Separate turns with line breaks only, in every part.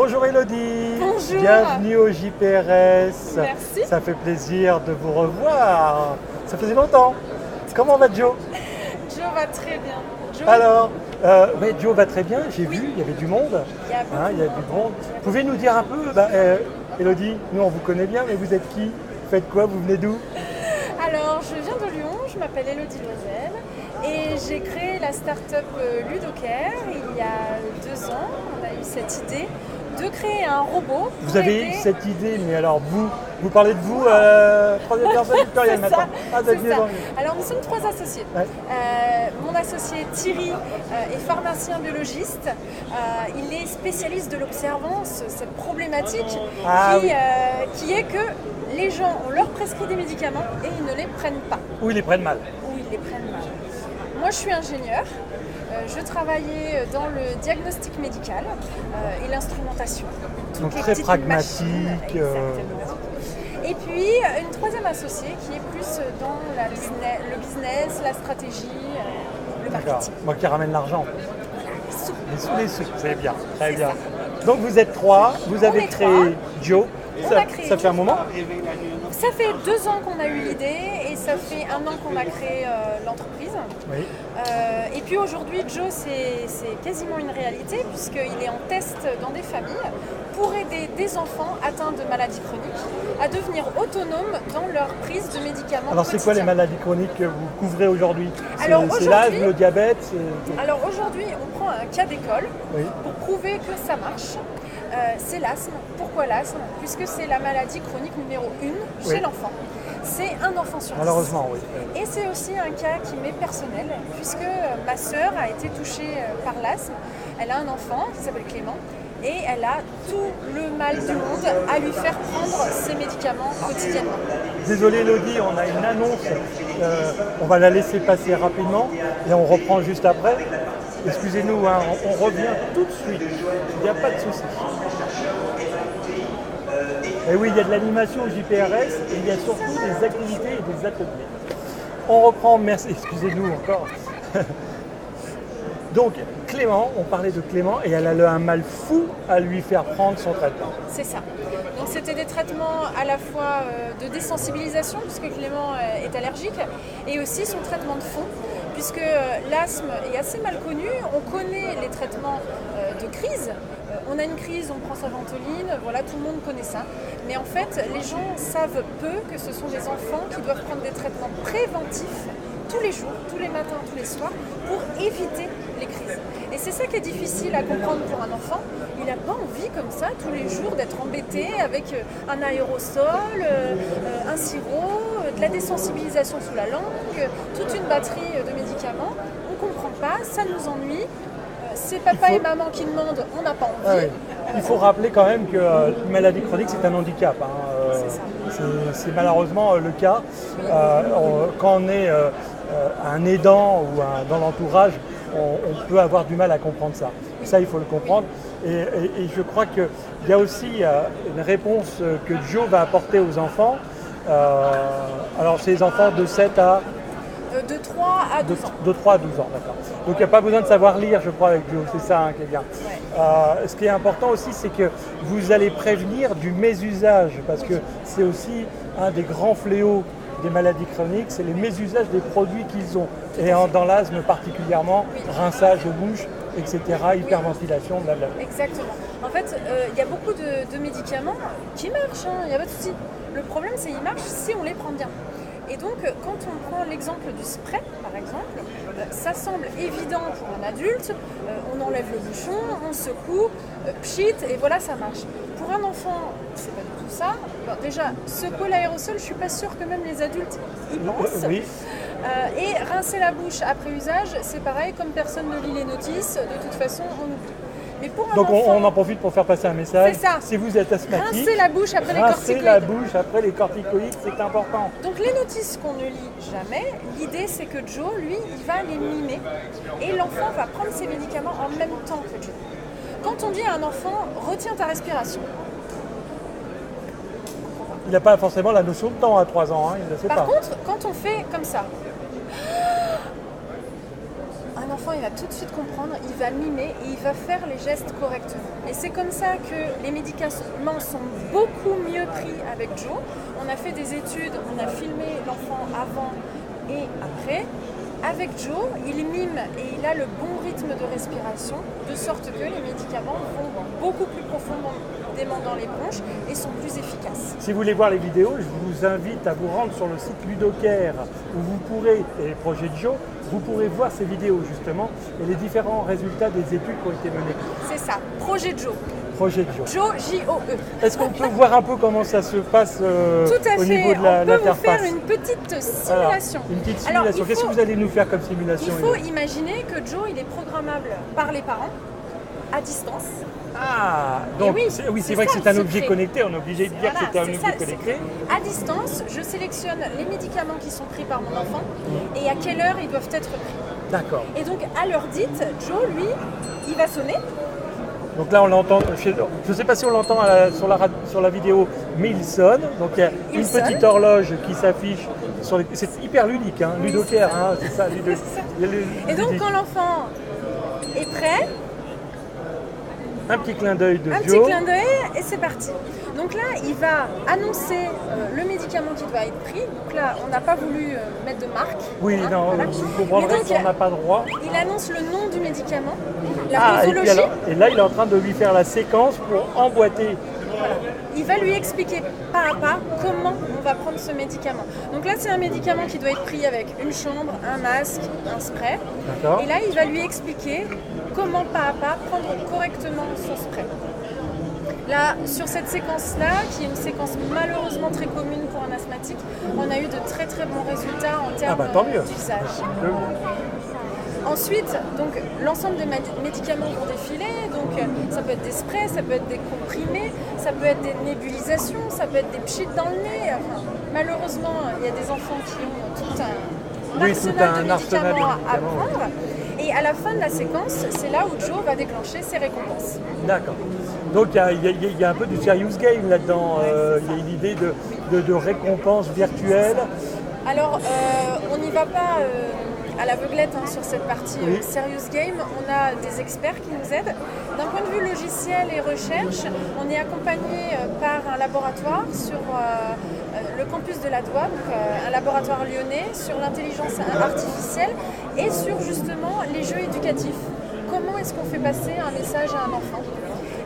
Bonjour Elodie.
Bonjour.
Bienvenue au JPRS.
Merci.
Ça fait plaisir de vous revoir. Ça faisait longtemps. Comment va Joe?
Joe va très bien. Joe,
Alors, Joe va très bien, j'ai vu, il y avait du monde.
il y a beaucoup
Il y a
de
du
monde.
monde. Pouvez-nous dire un peu, Elodie, nous on vous connaît bien, mais vous êtes qui? Vous faites quoi? Vous venez d'où?
Alors, je viens de Lyon, je m'appelle Elodie Loisel et j'ai créé la start-up Ludocare il y a 2 ans. On a eu cette idée de créer un robot.
Vous
pour
avez
aider-
cette idée, mais alors vous parlez de vous, troisième personne du pluriel
C'est
maintenant.
ça,
Ah, vous êtes
c'est
bien
ça.
dans le-
Alors nous sommes 3 associés.
Ouais.
Mon associé Thierry est pharmacien biologiste. Il est spécialiste de l'observance, cette problématique
Ah oui.
qui est que les gens, on leur prescrit des médicaments et ils ne les prennent pas,
Ou ils les prennent mal.
ou ils les prennent mal. Moi je suis ingénieure. Je travaillais dans le diagnostic médical et l'instrumentation. Toutes
Donc
les
très
petites
pragmatique,
machines, exactement. Et puis une troisième associée qui est plus dans le business, la stratégie, le
D'accord.
marketing.
Moi qui ramène l'argent.
Les sous.
Les sous, c'est bien, très
C'est
bien.
ça.
Donc vous êtes 3, vous avez
est
créé
3.
Joe.
On a créé
Ça fait un moment?
Ça fait 2 ans qu'on a eu l'idée et ça fait 1 an qu'on a créé l'entreprise.
Oui.
Et puis aujourd'hui, Joe, c'est quasiment une réalité puisqu'il est en test dans des familles pour aider des enfants atteints de maladies chroniques à devenir autonomes dans leur prise de médicaments.
Alors c'est quoi les
quotidiens.
maladies chroniques que vous couvrez aujourd'hui?
Alors,
C'est
aujourd'hui-
l'asthme, le diabète
Alors aujourd'hui, on prend un cas d'école
Oui.
pour prouver que ça marche. C'est l'asthme. Pourquoi l'asthme? Puisque c'est la maladie chronique numéro 1 chez
Oui.
l'enfant. C'est un enfant sur 10.
Malheureusement, oui.
Et c'est aussi un cas qui m'est personnel, puisque ma sœur a été touchée par l'asthme. Elle a un enfant qui s'appelle Clément et elle a tout le mal du monde à lui faire prendre ses médicaments quotidiennement.
Désolé Elodie, on a une annonce. On va la laisser passer rapidement et on reprend juste après. Excusez-nous, hein, on revient tout de suite. Il n'y a pas de souci. Et oui, il y a de l'animation au JPRS et il y a surtout des activités et des ateliers. On reprend, merci. Excusez-nous encore. Donc Clément, on parlait de Clément et elle a un mal fou à lui faire prendre son traitement.
C'est ça. Donc c'était des traitements à la fois de désensibilisation, puisque Clément est allergique, et aussi son traitement de fond, puisque l'asthme est assez mal connu. On connaît les traitements de crise. On a une crise, on prend sa ventoline, voilà, tout le monde connaît ça. Mais en fait, les gens savent peu que ce sont des enfants qui doivent prendre des traitements préventifs tous les jours, tous les matins, tous les soirs, pour éviter les crises. Et c'est ça qui est difficile à comprendre pour un enfant. Il n'a pas envie comme ça, tous les jours, d'être embêté avec un aérosol, un sirop, de la désensibilisation sous la langue, toute une batterie de médicaments. On ne comprend pas, ça nous ennuie. C'est papa et maman qui demandent, on n'a pas envie.
Ah oui. Il faut rappeler quand même que une maladie chronique, c'est un handicap. Hein.
C'est ça.
C'est malheureusement le cas. Quand on est un aidant ou dans l'entourage, on peut avoir du mal à comprendre ça. Ça, il faut le comprendre. Et je crois qu'il y a aussi une réponse que Joe va apporter aux enfants. Alors, c'est les enfants de 7 à...
De 3 à 12 ans.
De 3 à 12 ans, d'accord. Donc il n'y a pas besoin de savoir lire, je crois, avec Joe, c'est ça hein, qui est bien. Ce qui est important aussi, c'est que vous allez prévenir du mésusage, parce que c'est aussi un des grands fléaux des maladies chroniques, c'est les mésusages des produits qu'ils ont. Et dans l'asthme particulièrement, rinçage de bouche, etc., hyperventilation, blablabla.
Exactement. En fait, il y a beaucoup de médicaments qui marchent, il n'y a pas de souci. Le problème, c'est qu'ils marchent si on les prend bien. Et donc, quand on prend l'exemple du spray, par exemple, ça semble évident pour un adulte. On enlève le bouchon, on secoue, pchit, et voilà, ça marche. Pour un enfant, c'est pas du tout ça. Bon, déjà, secouer l'aérosol, je suis pas sûre que même les adultes y pensent.
Oui.
Et rincer la bouche après usage, c'est pareil, comme personne ne lit les notices, de toute façon, on oublie. Mais pour un
Donc
enfant,
on en profite pour faire passer un message.
C'est ça.
Si vous êtes asthmatique,
rincer la bouche après les
rincez
corticoïdes.
la bouche après les corticoïdes, c'est important.
Donc les notices qu'on ne lit jamais, l'idée c'est que Joe, lui, il va les mimer et l'enfant va prendre ses médicaments en même temps que Joe. Quand on dit à un enfant, retiens ta respiration.
Il n'a pas forcément la notion de temps à 3 ans, hein, il ne le sait
Par
pas.
contre, quand on fait comme ça, un l'enfant il va tout de suite comprendre, il va mimer et il va faire les gestes correctement. Et c'est comme ça que les médicaments sont beaucoup mieux pris avec Joe. On a fait des études, on a filmé l'enfant avant et après. Avec Joe, il mime et il a le bon rythme de respiration, de sorte que les médicaments vont beaucoup plus profondément dans les bronches et sont plus efficaces.
Si vous voulez voir les vidéos, je vous invite à vous rendre sur le site Ludocare où vous pourrez, et Projet Joe, vous pourrez voir ces vidéos justement et les différents résultats des études qui ont été menées.
C'est ça, Projet Joe.
Projet Joe.
Joe, J-O-E.
Est-ce qu'on peut voir un peu comment ça se passe au niveau de l'interface ?
On peut vous faire une petite simulation.
Alors, une petite simulation. Qu'est-ce que vous allez nous faire comme simulation ?
Il faut imaginer que Joe, il est programmable par les parents à distance.
Ah, donc c'est vrai que c'est un objet connecté, on est obligé de dire que c'est un objet connecté.
À distance, je sélectionne les médicaments qui sont pris par mon enfant et à quelle heure ils doivent être pris.
D'accord.
Et donc à l'heure dite, Joe, lui, il va sonner.
Donc là on l'entend, je ne sais pas si on l'entend sur la vidéo, mais il sonne. Donc il y a une petite horloge qui s'affiche. C'est hyper ludique, hein, Ludocare, hein, c'est ça.
Et donc quand l'enfant est prêt,
un petit clin d'œil de Joe.
Un petit clin d'œil et c'est parti. Donc là, il va annoncer le médicament qui doit être pris. Donc là, on n'a pas voulu mettre de marque.
Oui, hein, non, voilà. Vous comprendrez qu'on n'a pas droit.
Il annonce le nom du médicament, la posologie.
Et là, il est en train de lui faire la séquence pour emboîter.
Voilà. Il va lui expliquer pas à pas comment on va prendre ce médicament. Donc là, c'est un médicament qui doit être pris avec une chambre, un masque, un spray.
D'accord.
Et là, il va lui expliquer comment pas à pas prendre correctement son spray. Là, sur cette séquence-là, qui est une séquence malheureusement très commune pour un asthmatique, on a eu de très très bons résultats en termes d'usage. Ensuite, donc, l'ensemble des médicaments vont défiler, donc ça peut être des sprays, ça peut être des comprimés, ça peut être des nébulisations, ça peut être des pchits dans le nez. Enfin, malheureusement, il y a des enfants qui ont tout un arsenal de médicaments à prendre. Et à la fin de la séquence, c'est là où Joe va déclencher ses récompenses.
D'accord. Donc il y a un peu du serious game là-dedans. Il y a une idée de récompense virtuelle.
Alors, on n'y va pas à l'aveuglette sur cette partie serious game. On a des experts qui nous aident. D'un point de vue logiciel et recherche, on est accompagné par un laboratoire sur le campus de la Doua, donc un laboratoire lyonnais, sur l'intelligence artificielle et sur justement les jeux éducatifs. Comment est-ce qu'on fait passer un message à un enfant ?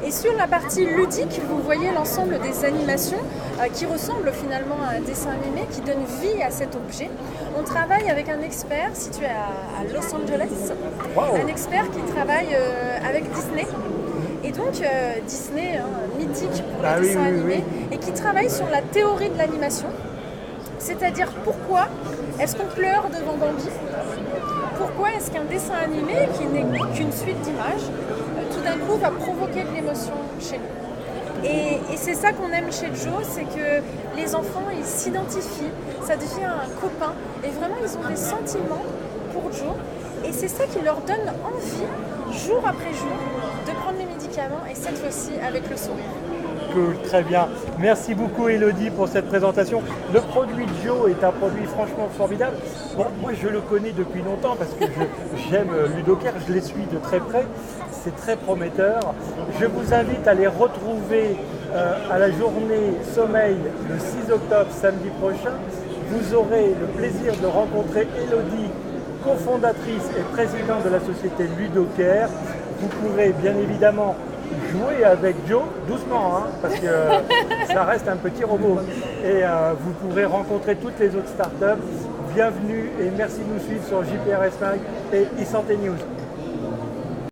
Et sur la partie ludique, vous voyez l'ensemble des animations qui ressemblent finalement à un dessin animé, qui donne vie à cet objet. On travaille avec un expert situé à Los Angeles, un expert qui travaille avec Disney. Et donc Disney, mythique pour les dessins animés, et qui travaille sur la théorie de l'animation. C'est-à-dire pourquoi est-ce qu'on pleure devant Bambi ? Pourquoi est-ce qu'un dessin animé, qui n'est qu'une suite d'images, tout d'un coup va provoquer de l'émotion chez nous ? Et c'est ça qu'on aime chez Joe, c'est que les enfants, ils s'identifient, ça devient un copain, et vraiment ils ont des sentiments pour Joe, et c'est ça qui leur donne envie, jour après jour, de prendre les médicaments, et cette fois-ci avec le sourire.
Cool, très bien. Merci beaucoup Elodie pour cette présentation. Le produit Joe est un produit franchement formidable. Bon, moi je le connais depuis longtemps parce que j'aime Ludocare, je les suis de très près. C'est très prometteur. Je vous invite à les retrouver à la journée sommeil le 6 octobre, samedi prochain. Vous aurez le plaisir de rencontrer Elodie, cofondatrice et présidente de la société Ludocare. Vous pourrez bien évidemment jouer avec Joe, doucement, hein, parce que ça reste un petit robot. Et vous pourrez rencontrer toutes les autres startups. Bienvenue et merci de nous suivre sur JPRS Mag et eSanté News.